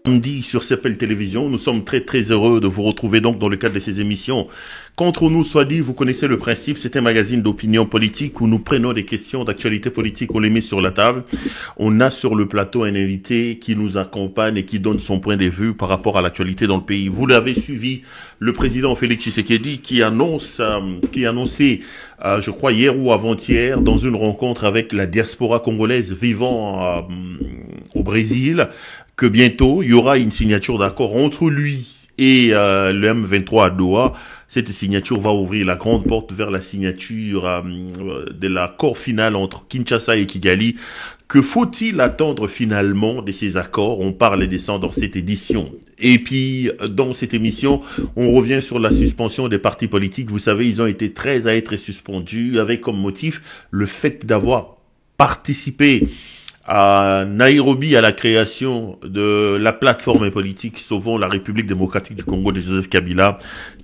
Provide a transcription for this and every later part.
Samedi sur CPL Télévision. Nous sommes très heureux de vous retrouver donc dans le cadre de ces émissions. Contre nous, soit dit, vous connaissez le principe, c'est un magazine d'opinion politique où nous prenons des questions d'actualité politique, on les met sur la table. On a sur le plateau un invité qui nous accompagne et qui donne son point de vue par rapport à l'actualité dans le pays. Vous l'avez suivi, le président Félix Tshisekedi qui a annoncé, je crois hier ou avant-hier, dans une rencontre avec la diaspora congolaise vivant au Brésil, que bientôt il y aura une signature d'accord entre lui et le M23 à Doha. Cette signature va ouvrir la grande porte vers la signature de l'accord final entre Kinshasa et Kigali. Que faut-il attendre finalement de ces accords? On parle de ça dans cette édition. Et puis, dans cette émission, on revient sur la suspension des partis politiques. Vous savez, ils ont été 13 à être suspendus avec comme motif le fait d'avoir participé à Nairobi à la création de la plateforme politique Sauvons la République démocratique du Congo de Joseph Kabila.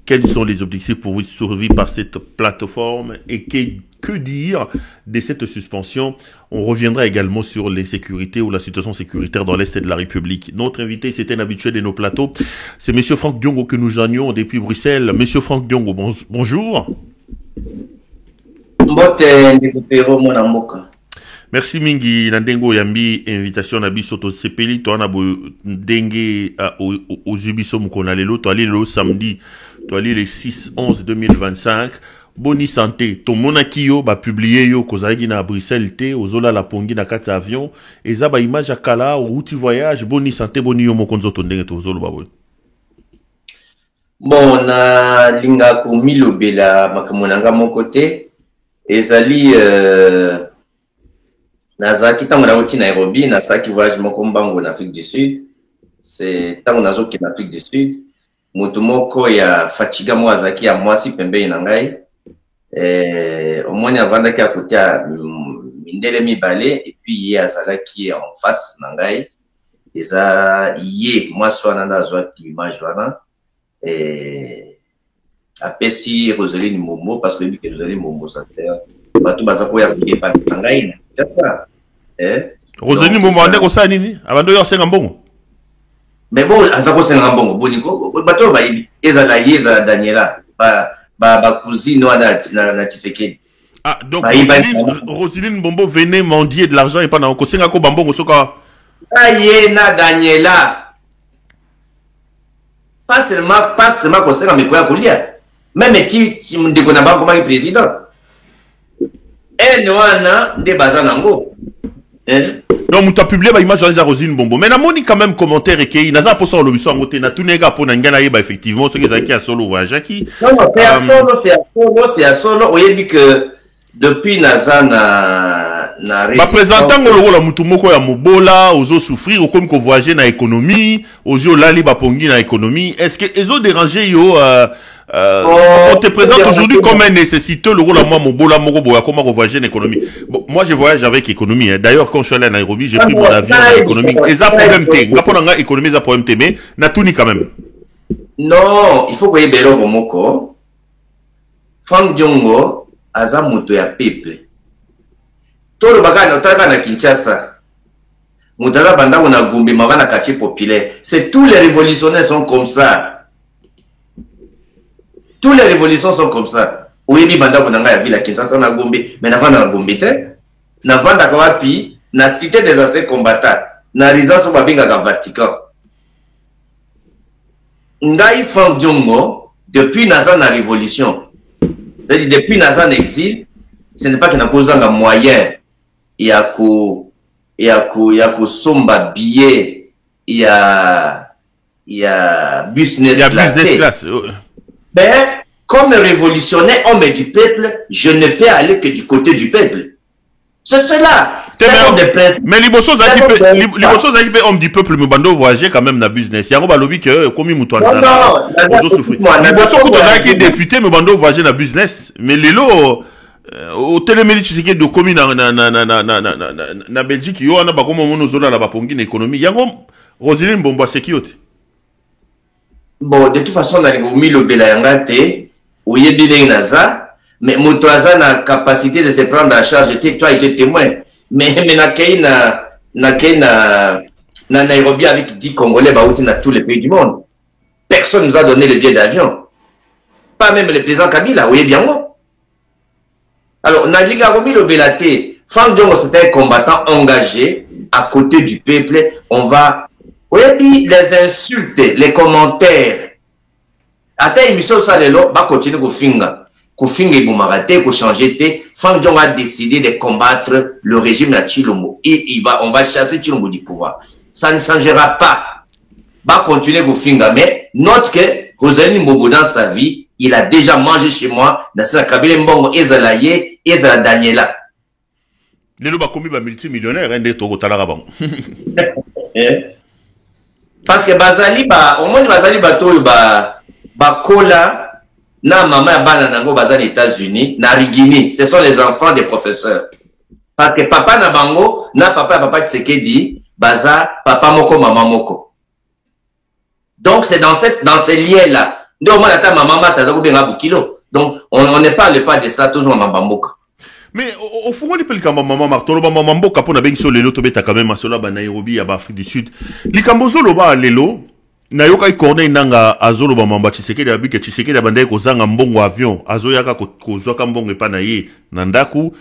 Quels sont les objectifs pour vous survie par cette plateforme et que dire de cette suspension? On reviendra également sur les sécurités ou la situation sécuritaire dans l'Est de la République. Notre invité, c'est un habitué de nos plateaux. C'est Monsieur Franck Diongo que nous joignons depuis Bruxelles. Monsieur Franck Diongo, bonjour. Merci mingi nandengo yambi invitation na biso to sepeli to na ndenge aux ubiso mukona lelo to ali le samedi to ali le 6/11/2025 boni santé to monaki yo ba publier yo kozaki na Bruxelles te ozola la pongi na kati avion eza ba image akala route voyage boni santé boni yo mokonzo to ndenge to zolo babo. Bon na linga ko milobela makamonanga mon côté ezali Nazaki tango na oti Nairobi, Nazaki voyage moko mbango na Afrique du Sud. C'est tango nazoki na Afrique du Sud. Mutu moko ya fatiga mo azaki ya mwasi pembeni na ngai. Omoni avanda ki akotia mindele mibale et puis ye azalaki en face na ngai. Eza ye mwasi wana na azwaki image wana. Apesi Rosaline Momo parce que lui que Rosaline Momo ça fait. Bato bazako ya kuye pa na ngai. C'est ça. Rosaline Momo ande ko sa nini? Abando yo senga mbongo. Mais bon, azako senga mbongo boniko. Bato ba ezala yeza Daniela. Ba cousine wana na Tshisekedi. Ah donc Rosaline Momo venait mendier de l'argent et pas na ko senga ko bambongo soka. Na Daniela. Pas seulement ko senga mais quoi kolia. Même qui ndeko na banko ma président. Donc, tu as publié l'image de Rosine Bombo. Mais il quand même commentaire et qu'il n'a pas ça au lobby sans côté. Tout n'est pas pour effectivement ce qui est à solo voyage. Non, c'est à solo. Vous voyez que depuis Naza na présentant le rôle à Mutumoko ya Mobola, aux autres souffrir, au comme qu'on voyager dans l'économie, aux autres lali bapongi dans l'économie. Est-ce que les autres dérangés yo on te présente aujourd'hui comme un nécessiteux le rôle à moi Mobola Mogoboya comment on voyage en économie. Bon, moi je voyage avec économie. Hein. D'ailleurs quand je suis allé à Nairobi, j'ai pris mon avion en économie. Et ça problème T. Ngapona économie ça problème T mais na tout ni quand même. Non, il faut que Belo Bomoko. Franck Diongo aza moto ya peuple. Tolo bakana otaka na Kinshasa. Mutala banda na Gombe mabana quartier populaire. C'est tous les révolutionnaires sont comme ça. Tous les révolutions sont comme ça. Ouyebi banda konanga ya ville à Kinshasa na Gombe, mais na vanda na Gombe te. Na vanda kwa wapi na cité des anciens combattants. Na résidence au babinga ka Vatican. Ngai Franck Diongo depuis Naza na révolution. C'est-à-dire depuis Naza en exil, ce n'est pas qu'il n'a pas un moyen. Il y a somba billet, il y a business class. Mais comme révolutionnaire, homme du peuple, je ne peux aller que du côté du peuple. C'est cela. Mais les bossos homme du peuple, me bando voyager quand même dans business. Il y a un lobby que comme il moutonne. Les bossos qui député me bando voyager dans business. Mais les lots au téléméli tu sais que de commune na Belgique yo ana ba comme mon zola la ba pongi na économie. Yango Rosaline Bombo sécurité. Bon, de toute façon, on a mis le Belayangate, où il y a bien Naza, mais Moutoaza a la capacité de se prendre en charge. Toi, tu es témoin. Mais na na Nairobi avec 10 Congolais dans tous les pays du monde. Personne ne nous a donné le billet d'avion. Pas même le président Kabila, oui, bien bon. Alors, Naliga Romi le Belate, Franck Diongo, c'était un combattant engagé à côté du peuple. On va. Oui, les insultes, les commentaires. Attends, émission ça, va continuer à finir. Kofinga Iboumarate, ko changer té. Franck Diongo a décidé de combattre le régime de Chilombo. Et on va chasser Chilombo du pouvoir. Ça ne changera pas. Va continuer à finir. Mais note que Rosalie Mbobo dans sa vie, il a déjà mangé chez moi dans sa cabine Mbongo Ezalaye, Ezala Daniela. Lelo ba komi ba multimillionnaire ndé to kotalaka bango. Parce que bazali ba au moins bazali ba to ba kola na maman ya bana nango bazali États-Unis na Rigini, ce sont les enfants des professeurs. Parce que papa na bango na papa Tshisekedi baza papa moko maman moko. Donc c'est dans ces liens là. Donc, on ne parle pas de ça, toujours maman Bamboka. Mais au fond, on appelle quand maman Martolo, maman Bamboka, pour n'avoir sur les lots, tu as quand même à cela, Nairobi, à Afrique du Sud. Les Cambozolo, ba lelo, Nayoka y corne nanga azolo ba mamba Tshisekedi abi que Tshisekedi abandai ko zanga mbongo avion, azoyaka ko zoka mbongo epanaye, nandaku,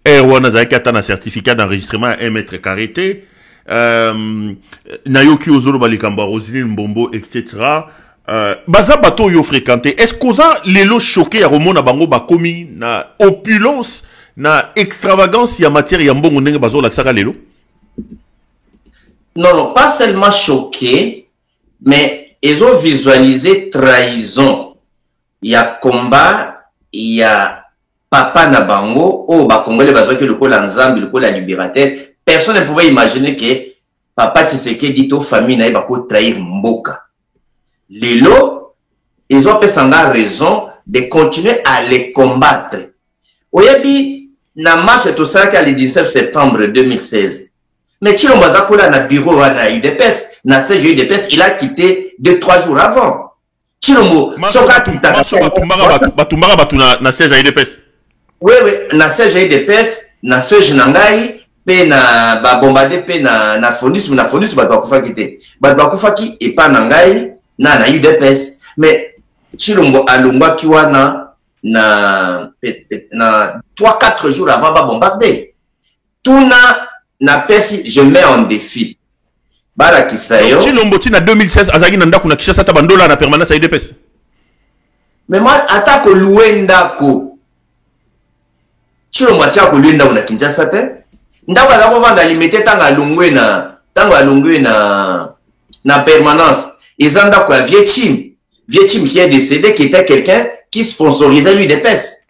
wana zaki atana certificat d'enregistrement 1 mètre carré, Nayoki ozolo ba likamba Roselyne Mbombo, etc. Baza bato yo fréquenté. Est-ce qu'on a l'élo choqué à Romona bango bakomi na opulence na extravagance ya matière ya mbongo ndenge bazo laksaka l'élo? Non, pas seulement choqué, mais ils ont visualisé trahison. Il y a combat, il y a papa na bango, oh ba congolais bazo que le col ensemble, le col libérateur. Personne ne pouvait imaginer que papa Tshisekedi dit aux familles na ba ko trahir mboka. Les lots, ils ont peut-être raison de continuer à les combattre. Oyebi, na marche tout ça le 19 septembre 2016. Mais Chilombo Zakola na bureau na UDPS, na siège UDPS, il a quitté 2-3 jours avant. Chilombo, soka Batumbara batu na siège UDPS. Oui, na siège UDPS, na siège Nangai, pe na ba bombardé pe na Fondus, na Fondus ba kufa quitté. Ba kufa ki et pas Nangai. Na UDPS, mais Chilombo Alumba qui wana na 3-4 jours avant va bombarder. Tout na pesi, je mets en défi. Bala Kisayo. Chilombo tina 2016 azagi nanda kuna kisha sata bandola na permanence à UDPS. Mais moi attaque Luenda ko. Chilombo attaque Luenda na Kinshasa te. Ndako la vendre limité tanga lungwe na permanence. Ils ont d'accord Vietchim qui est décédé, qui était quelqu'un qui sponsorisait l'UDPS.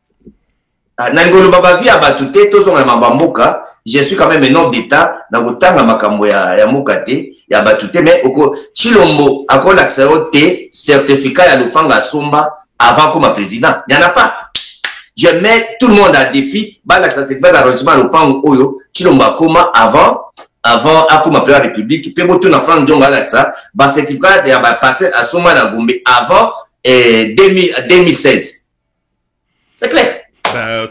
Nangolo Babavi a batouté, tous ont un mambamboka. Je suis quand même un homme d'État, dans le temps, à Makambo, ya Mokate, ya batouté, mais au Chilombo, à quoi l'accès au certificat, ya Lupanga Somba, avant comme président. Il n'y en a pas. Je mets tout le monde à défi, bah, l'accès certificat d'arrondissement, Lupanga Oyo, Chilombo Koma, avant, à comme la République, puis tout na France Djonga là ça, bah certificat de passer à Soma na Gombe avant 2016. C'est clair.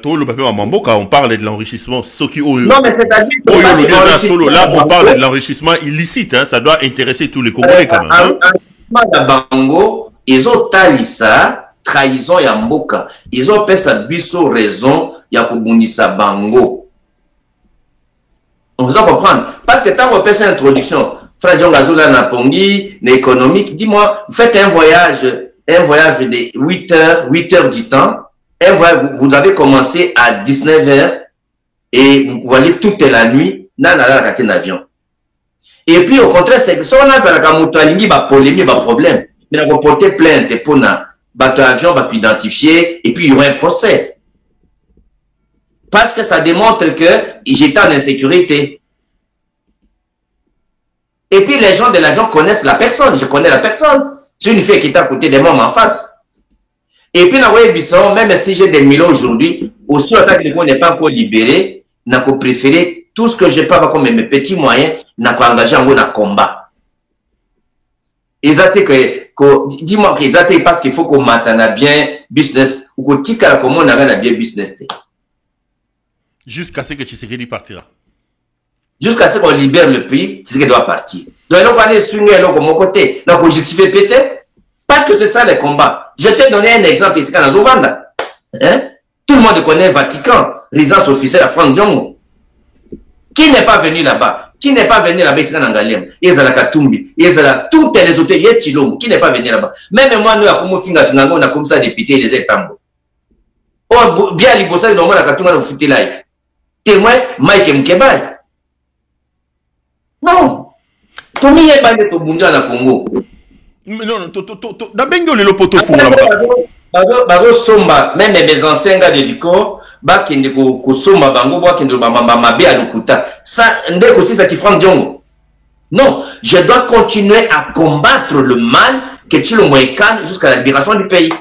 Tout le papier Mamboka, on parle de l'enrichissement. Non mais c'est-à-dire là on parle de l'enrichissement illicite, hein, ça doit intéresser tous les Congolais quand même. Hein? Bango, ils ont talisa trahison ya mboka. Ils ont fait sa biso raison ya kobundisa bango. On vous en comprendre. Parce que tant qu'on fait cette introduction, Frère John Gazoula Napongi, l'économique, dis-moi, vous faites un voyage de 8 heures du temps. Un voyage, vous avez commencé à 19 heures et vous voyez toute la nuit, n'a raté un avion. Et puis, au contraire, c'est que si on a un problème, mais on va porter plainte pour un avion, va identifier, et puis il y aura un procès. Parce que ça démontre que j'étais en insécurité. Et puis les gens de l'avion connaissent la personne. Je connais la personne. C'est une fille qui est à côté de moi en face. Et puis, même si j'ai des millions aujourd'hui, aussi en tant que le n'est pas encore libéré, n'a pas préféré tout ce que j'ai pas comme mes petits moyens, n'a pas engagé en combat. Ils ont que, dis-moi qu'ils ont parce qu'il faut qu'on maintienne bien business, ou qu'on tique à comment on a bien business. Jusqu'à ce que Tshisekedi partira. jusqu'à ce qu'on libère le pays, c'est ce qui doit partir. Donc, on va aller swinguer de mon côté, donc on justifie péter, parce que c'est ça le combat. Je t'ai donné un exemple ici, dans Zovanda. Hein? Tout le monde connaît Vatican, résidence officielle à Franck Diongo. Qui n'est pas venu là-bas? Qui n'est pas venu là-bas ici dans Ngalem? Ezala Katumbi, Ezala, toutes les autres, Yetchilom, qui n'est pas venu là-bas? Même moi, nous, à Komo Finga Fingango, on a comme ça député les étambo. Oh, bien, les bossins, nous, on a Katunga, nous foutu là. Témoin, Mike Mkebai. Non. Tomi est pas de Tobundi à Congo. Mais non, d'abord, le poto fou bazo somba même mes anciens gars du corps bakende ko somba bango bakende mabe à lokuta ça ndeko c'est ça qui Franck Diongo. Non, je dois continuer à combattre le mal que tu le moïkan jusqu'à la libération du pays.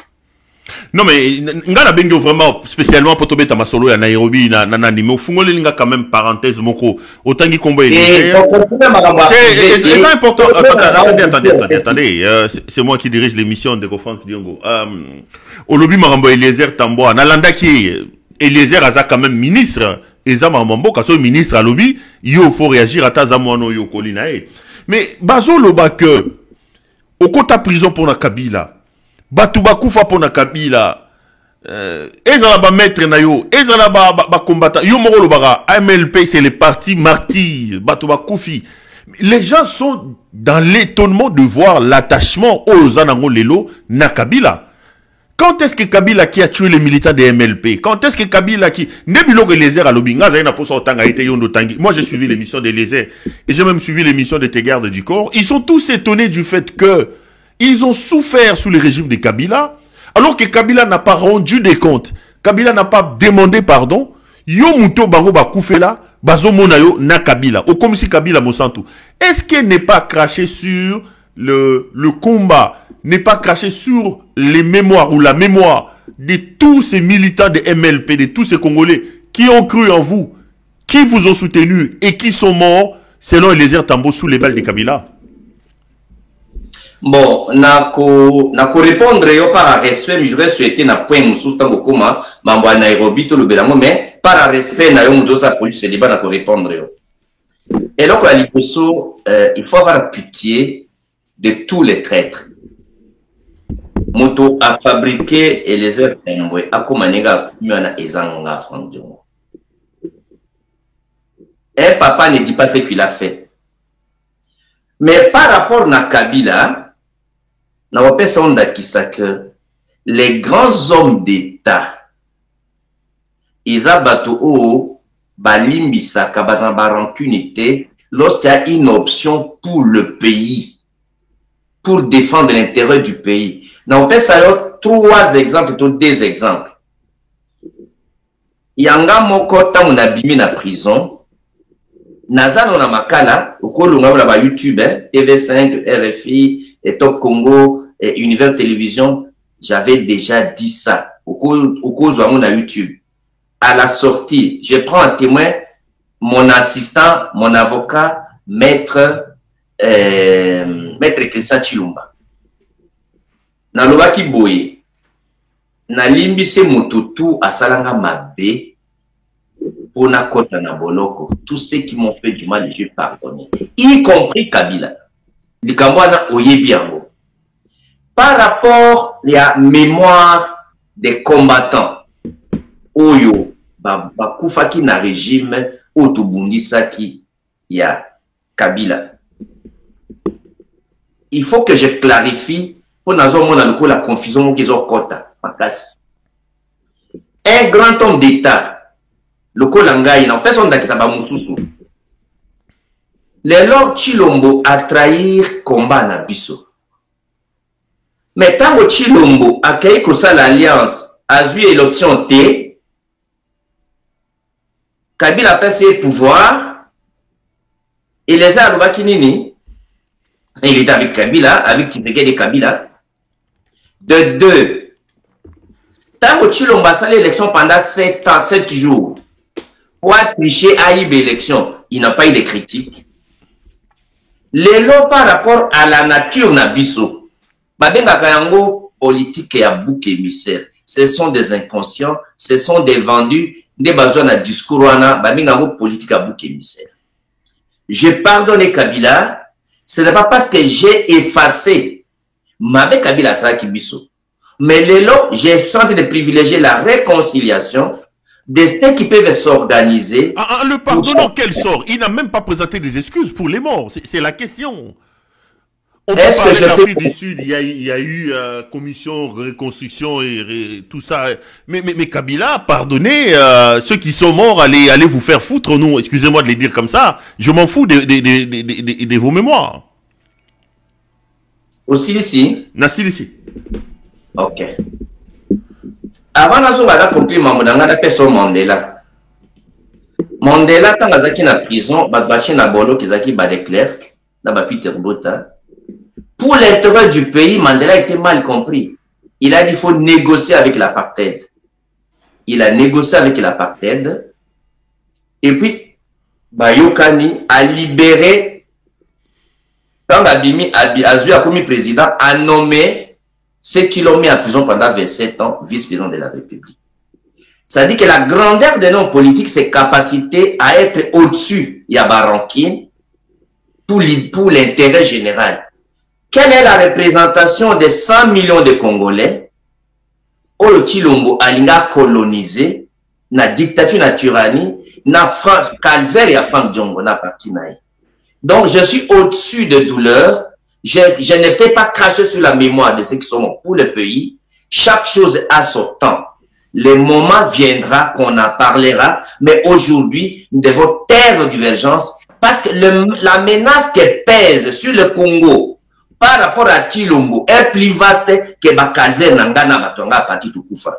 Non mais ngana bengo vraiment spécialement pour tobeta masolo ya Nairobi na nani mais fungole linga quand même parenthèse moko autangi combat c'est important. Attendez, c'est moi qui dirige l'émission de Franck Diongo. Au lobby marambo Eliezer Tamboa nalanda qui Eliezer aza quand même ministre eza marambo kaso ministre à lobby yo faut réagir à tazamwano yo kolinae mais bazo loba que au kota prison pour na Kabila Batouba Koufa pona Kabila, ezala ba maître na yo, ezala ba combattant, yo moro lobara, MLP c'est les partis martyrs, Batouba Koufi. Les gens sont dans l'étonnement de voir l'attachement aux Anango Lelo na Kabila. Quand est-ce que Kabila qui a tué les militants des MLP? Quand est-ce que Kabila qui... Nebilo Eliezer à Lobinga, moi j'ai suivi l'émission d'Eliezer et j'ai même suivi l'émission de tes gardes du corps. Ils sont tous étonnés du fait que ils ont souffert sous le régime de Kabila, alors que Kabila n'a pas rendu des comptes. Kabila n'a pas demandé pardon. Yo muto bango ba koufela, bazo monayo na Kabila. Ou comme si Kabila mosantou. Est-ce qu'il n'est pas craché sur le combat, n'est pas craché sur les mémoires ou la mémoire de tous ces militants de MLP, de tous ces Congolais qui ont cru en vous, qui vous ont soutenu et qui sont morts selon Eliezer Tambo sous les balles de Kabila? Bon, nako répondre yo par respect, mais je vais souhaiter na point moussous tango koma, mambo à Nairobi tout le belango, mais par respect na yo moudo sa police débat nako répondre yo. Et donc à l'Iposo, il faut avoir la pitié de tous les traîtres. Moto a fabriqué et les heures envoyé à Komanega Kumana Ezanga Franck Diongo. Un papa ne dit pas ce qu'il a fait. Mais par rapport à Kabila, que les grands hommes d'État, ils abattent balimbisa kabazamba rancunité lorsqu'il y a une option pour le pays, pour défendre l'intérêt du pays. Nous avons trois exemples, deux exemples. Yanga moko tango na bimi na prison, nazano na makala, okolunga la ba YouTube, TV5, RFI, et Top Congo, et Univers Télévision, j'avais déjà dit ça. Au cause où on a YouTube. À la sortie, je prends en témoin mon assistant, mon avocat, maître Christian Chilumba. Na lobaki boye, na limbi se mututu asalanga mabe, pour na kota na boloko. Tous ceux qui m'ont fait du mal, je pardonne. Y compris Kabila. Likambwana oyebiango. Par rapport à la mémoire des combattants, Oyo, Bakoufaki na régime, Otobundisaki, il y a Kabila. Il faut que je clarifie pour nous la confusion qu'ils ont kota. Un grand homme d'État, le Kolanga, il n'a personne d'Aksaba Moussoussou. Le Lord Chilombo a trahir combat na biso. Mais tant que Chilombo a créé que ça l'alliance a vu élection T, Kabila a passé pouvoir, et les Arouba Kinini, il est avec Kabila, avec Tshisekedi de Kabila. De deux, tant que Chilombo a salé l'élection pendant 7 jours, pour tricher à l'élection, il n'a pas eu de critique. Les lois par rapport à la nature nabiso, babenga kayango politique et à bouc émissaire. Ce sont des inconscients, ce sont des vendus, des besoins à discours wana, babenga politique à bouc émissaire. j'ai pardonné Kabila, ce n'est pas parce que j'ai effacé Mabe Kabila Saraki Bisso. Mais j'ai senti de privilégier la réconciliation de ceux qui peuvent s'organiser. En le pardonnant, quel sort? Il n'a même pas présenté des excuses pour les morts. C'est la question. On peut parler de l'Afrique du Sud, il y a eu commission, reconstruction et tout ça. Mais Kabila, pardonnez, ceux qui sont morts, allez vous faire foutre, nous. Excusez-moi de les dire comme ça. Je m'en fous de vos mémoires. Aussi ici. Nassil ici. Ok. Avant de compris Mamoudanga, personne Mandela. Mandela, quand il est en prison, il a bolo qui est des clercs, Peter Bota. Pour l'intérêt du pays, Mandela était mal compris. Il a dit qu'il faut négocier avec l'apartheid. Il a négocié avec l'apartheid. Et puis, Bayokani a libéré, quand Abimi a commis président, a nommé ceux qui l'ont mis en prison pendant 27 ans, vice-président de la République. Ça dit que la grandeur de nos politiques, c'est capacité à être au-dessus, il y a Barankin, pour l'intérêt général. Quelle est la représentation des 100 millions de Congolais où le Chilombo a colonisé, na dictature naturelle, na France, calvaire et Franck Djongo, na parti naï. Donc, je suis au-dessus de douleur. Je ne peux pas cracher sur la mémoire de ceux qui sont pour le pays. Chaque chose a son temps. Le moment viendra qu'on en parlera, mais aujourd'hui, nous devons taire nos divergences parce que la menace qui pèse sur le Congo par rapport à Chilombo est plus vaste que Bakalzer Nangana Batonga Pati Tukufa.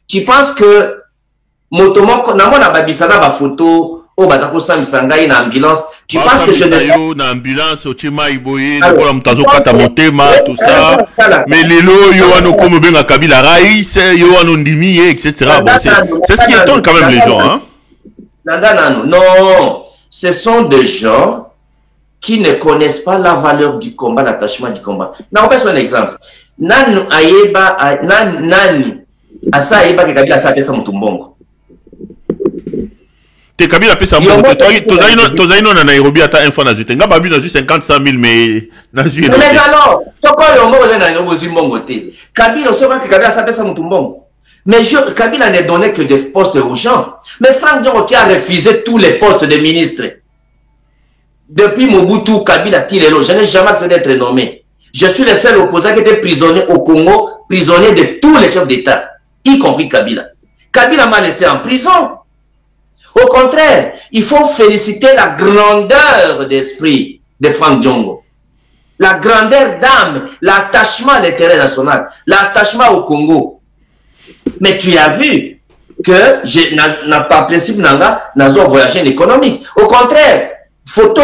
Tu penses que Motomo, Namona Babisana ba photo, oh Batako Samisanga une ambulance, tu penses que je ne sais une ambulance, Ochima Iboye, Nicolas Mutazo Katamotema, tout ça, mais les lots, Yoano Komobenga Kabila Raïs, Yoano Ndimi, etc. Bon, c'est ce qui étonne quand même les gens, hein? Non, ce sont des gens qui ne connaissent pas la valeur du combat, l'attachement du combat. On peut un exemple. Nani asa ayeba ke Kabila asa pesa mutumbongo. Te Kabila pesa mutumbongo. Tozaino na Nairobi ata un fois na zute. Nga babi na zu 50-100 000 mais na zu. Mais alors, soko yo moko na Nairobi zimbongo te. Kabila soba ke Kabila asa pesa mutumbongo. Mais Kabila ne donnait que des postes aux gens. Mais Franck Djongo qui a refusé tous les postes de ministres. Depuis Mobutu, Kabila, Tilelo, je n'ai jamais accepté d'être nommé. Je suis le seul opposant qui était prisonnier au Congo, prisonnier de tous les chefs d'État, y compris Kabila. Kabila m'a laissé en prison. Au contraire, il faut féliciter la grandeur d'esprit de Franck Djongo. La grandeur d'âme, l'attachement à l'intérêt national, l'attachement au Congo. Mais tu as vu que je n'ai pas principe n'a voyagé en économique. Au contraire, photo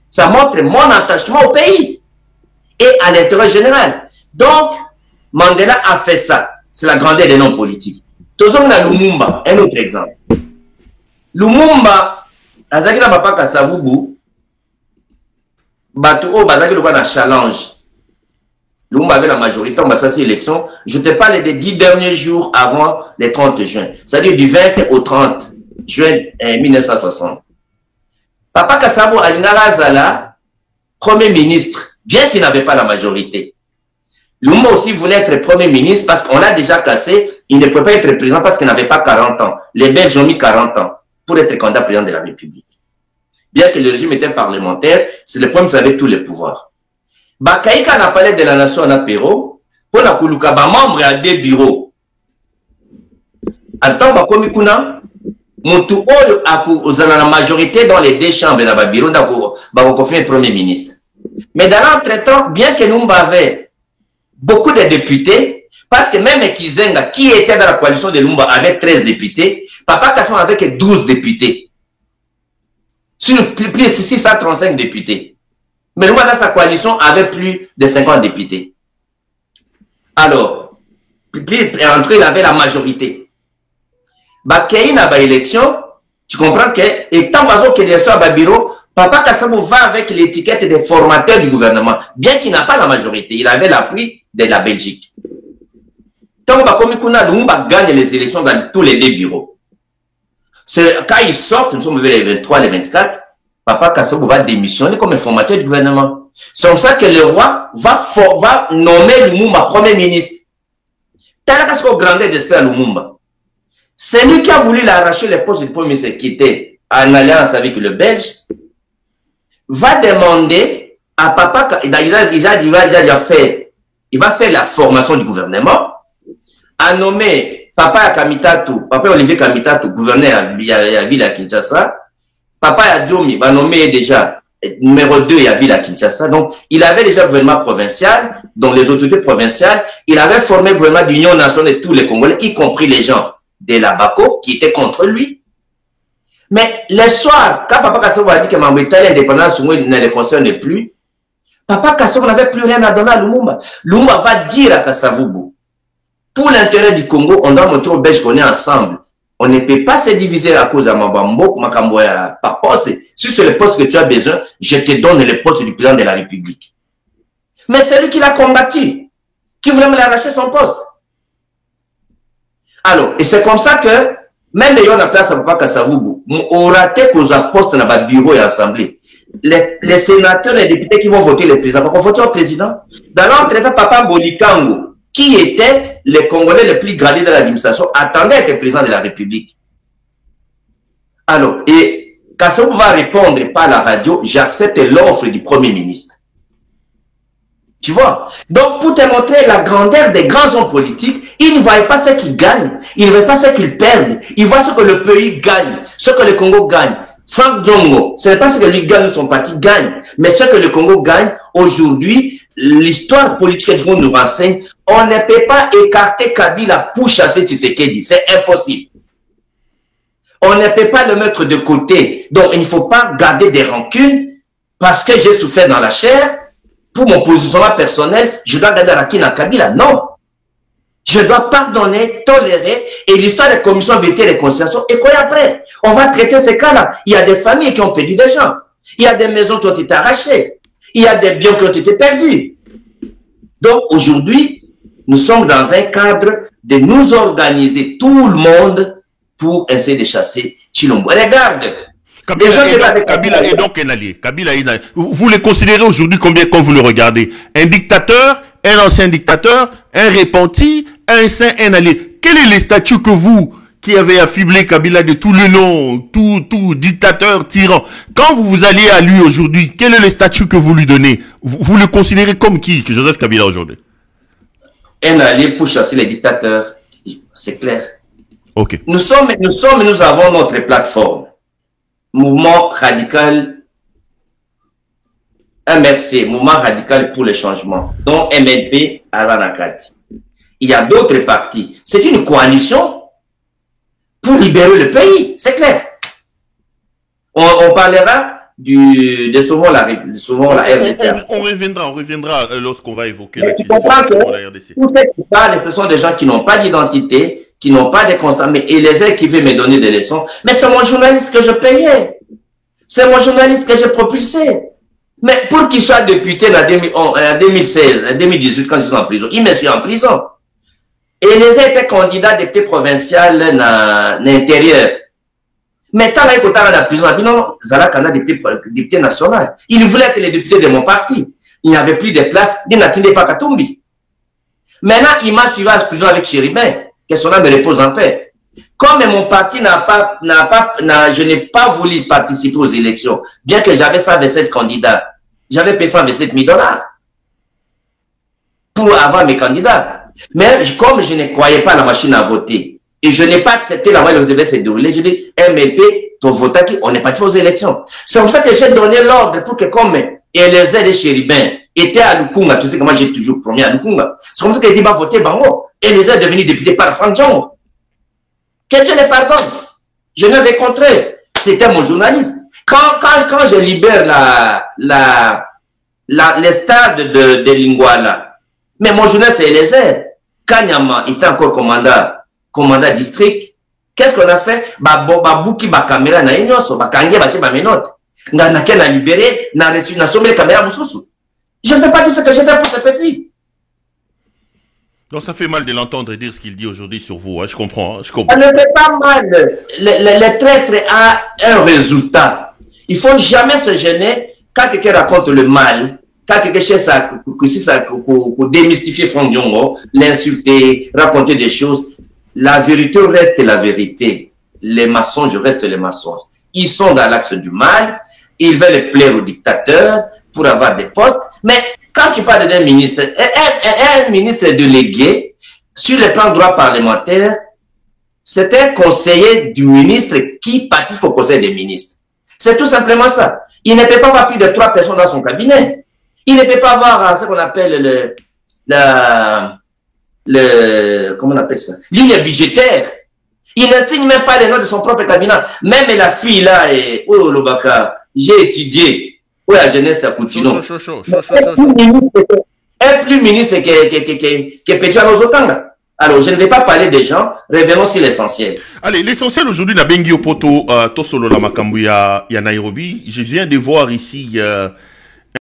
ça montre mon attachement au pays et à l'intérêt général. Donc, Mandela a fait ça. C'est la grandeur des noms politiques. Tozong na Lumumba, un autre exemple. Lumumba, azaki na papa Kasavubu, bato o bazaki le na challenge. Lumumba avait la majorité, on va s'asseoir élection. Je te parle des 10 derniers jours avant les 30 juin. C'est-à-dire du 20 au 30 juin 1960. Papa Kassabo Alingara Zala, premier ministre, bien qu'il n'avait pas la majorité. Lumumba aussi voulait être premier ministre parce qu'on l'a déjà cassé. Il ne pouvait pas être président parce qu'il n'avait pas 40 ans. Les Belges ont mis 40 ans pour être candidat président de la République. Bien que le régime était parlementaire, c'est le premier qui avait tous les pouvoirs. Bakaïka n'a parlé de la nation en apéro pour la Koulouka, membre à 2 bureaux. En tant que Komikuna, Moutou Oyo a la majorité dans les 2 chambres de la bureau, va confirmer premier ministre. Mais dans l'entretemps, bien que Lumumba avait beaucoup de députés, parce que même Kizenga, qui était dans la coalition de Lumumba, avait 13 députés, Papa Kasson avait que 12 députés. Sur plus de 635 députés. Mais Lumumba, dans sa coalition, avait plus de 50 députés. Alors, entre eux, il avait la majorité. Bakei n'a pas élection, tu comprends que, et tant que l'élection à Babiro, Papa Kassamo va avec l'étiquette des formateurs du gouvernement, bien qu'il n'a pas la majorité, il avait l'appui de la Belgique. Tant que Lumumba gagne les élections dans tous les 2 bureaux. Quand ils sortent, nous sommes les 23, les 24, Papa Kassabou va démissionner comme informateur du gouvernement. C'est comme ça que le roi va nommer Lumumba premier ministre. T'as qu'à grandeur d'esprit à Lumumba. C'est lui qui a voulu l'arracher les postes du premier ministre qui était en alliance avec le Belge, va demander à Papa, il va faire la formation du gouvernement, a nommé Papa Olivier Kamitatu, gouverneur à la ville à Kinshasa, Papa Adjoumi va nommer déjà numéro 2 à la ville à Kinshasa. Donc, il avait déjà le gouvernement provincial, donc les autorités provinciales, il avait formé le gouvernement d'union nationale de tous les Congolais, y compris les gens de la Bako qui étaient contre lui. Mais le soir, quand Papa Kassabou a dit que Mambétali l'indépendance ne les concerne plus, Papa Kassabou n'avait plus rien à donner à Lumumba. Lumumba va dire à Kasavubu, pour l'intérêt du Congo, on doit montrer aux Belges qu'on est ensemble. On ne peut pas se diviser à cause de Mabambo, Makamboya, par poste. Si c'est le poste que tu as besoin, je te donne le poste du président de la République. Mais c'est lui qui l'a combattu, qui voulait me l'arracher son poste. Alors, et c'est comme ça que, même les gens à la place à Papa Kasavubu, on raté qu'aux postes dans le bureau et l'Assemblée. Les sénateurs, les députés qui vont voter le président, pourquoi voter au président? Dans l'entretien, Papa Bolikango, qui était le Congolais le plus gradé de l'administration, attendait d'être président de la République. Alors, et Kassabou va répondre par la radio, j'accepte l'offre du Premier ministre. Tu vois? Donc, pour te montrer la grandeur des grands hommes politiques, ils ne voient pas ce qu'ils gagnent, ils ne voient pas ce qu'ils perdent, ils voient ce que le pays gagne, ce que le Congo gagne. Franck Djongo, ce n'est pas ce que lui gagne ou son parti gagne, mais ce que le Congo gagne, aujourd'hui, l'histoire politique du monde nous renseigne, on ne peut pas écarter Kabila pour chasser Tshisekedi, c'est impossible. On ne peut pas le mettre de côté, donc il ne faut pas garder des rancunes, parce que j'ai souffert dans la chair, pour mon positionnement personnel, je dois garder la rancune à Kabila, non. Je dois pardonner, tolérer, et l'histoire des commissions vérité et réconciliation, et quoi après? On va traiter ces cas-là. Il y a des familles qui ont perdu des gens. Il y a des maisons qui ont été arrachées. Il y a des biens qui ont été perdus. Donc, aujourd'hui, nous sommes dans un cadre de nous organiser tout le monde pour essayer de chasser Chilombo. Regarde. Kabila est donc un allié. Vous le considérez aujourd'hui combien quand vous le regardez? Un dictateur, un ancien dictateur, un repenti, un saint, un allié. Quel est le statut que vous, qui avez affublé Kabila de tout le nom, tout dictateur, tyran, quand vous vous alliez à lui aujourd'hui, quel est le statut que vous lui donnez? Vous le considérez comme qui, que Joseph Kabila aujourd'hui? Un allié pour chasser les dictateurs. C'est clair. Ok. Nous avons notre plateforme. Mouvement radical, MRC, Mouvement radical pour le changement, dont MLP à Ranakati. Il y a d'autres partis. C'est une coalition pour libérer le pays, c'est clair. On parlera de souvent la RDC. On reviendra lorsqu'on va évoquer la question de la RDC. Tous ceux qui parlent, ce sont des gens qui n'ont pas d'identité, qui n'ont pas de constat, et les uns qui veulent me donner des leçons. Mais c'est mon journaliste que je payais. C'est mon journaliste que j'ai propulsé. Mais pour qu'il soit député en 2016, en 2018, quand ils sont en prison, il me suit en prison. Et les uns étaient candidats députés provinciaux dans l'intérieur. Mais tant qu'il était dans la prison, il dit non, Zala Kana député national. Il voulait être le député de mon parti. Il n'y avait plus de place, il n'attendait pas Katumbi. Maintenant, il m'a suivi à la prison avec Chéribin, que son âme me repose en paix. Comme mon parti je n'ai pas voulu participer aux élections, bien que j'avais 127 candidats, j'avais payé $127 000 pour avoir mes candidats. Mais comme je ne croyais pas à la machine à voter, et je n'ai pas accepté la manière dont devait se dérouler, je dis, MLP, ton votant, on est parti aux élections. C'est comme ça que j'ai donné l'ordre pour que comme Eliezer et Chéribin étaient à Lukunga, tu sais que moi j'ai toujours promis à Lukunga, c'est comme ça qu'il dit, va voter Bango. Eliezer est devenu député par Franck Djongo. Que Dieu les pardonne. Je l'ai rencontré. C'était mon journaliste. Quand je libère les stades de Lingouala, mais mon journaliste c'est Eliezer. Kanyama était encore commandant district. Qu'est-ce qu'on a fait? Babouki ba caméra na enyoso, ba kange ba cheba menote. Na libéré, na sommé les caméras mususu. Je ne peux pas dire ce que j'ai fait pour ce petit. Donc ça fait mal de l'entendre dire ce qu'il dit aujourd'hui sur vous, hein. Je comprends, hein, je comprends. Ça ne fait pas mal. Les traîtres ont un résultat. Il ne faut jamais se gêner quand quelqu'un raconte le mal, quand quelqu'un cherche à démystifier Fondiongo, l'insulter, raconter des choses. La vérité reste la vérité. Les mensonges restent les mensonges. Ils sont dans l'axe du mal. Ils veulent plaire aux dictateurs pour avoir des postes. Mais quand tu parles d'un ministre, un ministre délégué, sur le plan droit parlementaire, c'est un conseiller du ministre qui participe au conseil des ministres. C'est tout simplement ça. Il ne peut pas avoir plus de 3 personnes dans son cabinet. Il ne peut pas avoir ce qu'on appelle comment on appelle ça? Ligne budgétaire. Il ne signe même pas les noms de son propre cabinet. Même la fille là, oh Lobaka, j'ai étudié. Où la jeunesse à Coutinon. Un plus ministre que Pétua Nozotanga. Alors, je ne vais pas parler des gens, revenons sur l'essentiel. Allez, l'essentiel aujourd'hui, la Bengi Opoto, Tosolo la Makambu ya Nairobi. Je viens de voir ici